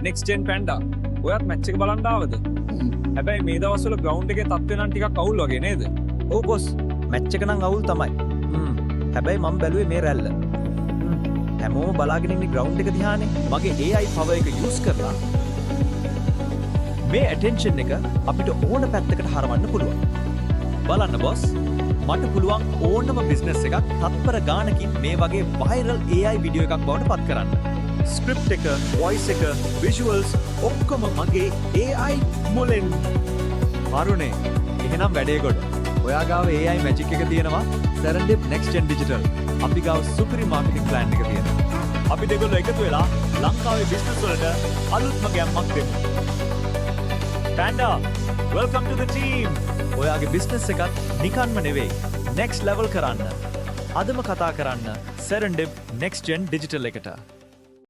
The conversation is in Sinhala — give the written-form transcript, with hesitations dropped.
නෙක්ස්ට් ජෙන් පැන්ඩා ඔයත් මැච් එක බලන්න ආවද? හැබැයි මේ දවස්වල ග්‍රවුන්ඩ් එකේ තත්ත්වය නම් ටිකක් අවුල් වගේ නේද? ඔව් බොස් මැච් එක නම් අවුල් තමයි. හැබැයි මම බැලුවේ මේ රැල්ල. හැමෝම බලාගෙන ඉන්නේ ග්‍රවුන්ඩ් එක දිහානේ. මගේ AI power එක යූස් කරලා මේ ඇටෙන්ෂන් එක අපිට ඕන පැත්තකට හරවන්න පුළුවන්. බලන්න බොස්. මට පුළුවන් ඕනම බිස්නස් එකක් තත්පර ගානකින් මේ වගේ වයිරල් AI වීඩියෝ එකක් බවට පත් කරන්න. ස්ක්‍රිප්ට් එක, වොයිස් එක, විජුවල්ස් ඔක්කොම මගේ AI මුලෙන්. අරුණේ, එහෙනම් වැඩේ ගොඩ. ඔයා ගාව AI මැජික් එක තියෙනවා. Serendip Next Gen Digital. අපි ගාව සුපිරි මාකටිංగ్ ප්ලෑන් එක තියෙනවා. අපි දෙගොල්ලෝ එකතු වෙලා ලංකාවේ බිස්නස් වලට අලුත්ම ගැම්මක් දෙමු. Panda, welcome to the team. ඔයාගේ බිස්නස් එකත් නිකන්ම නෙවෙයි. next level කරන්න. අදම කතා කරන්න Serendip Next Gen Digital එකට.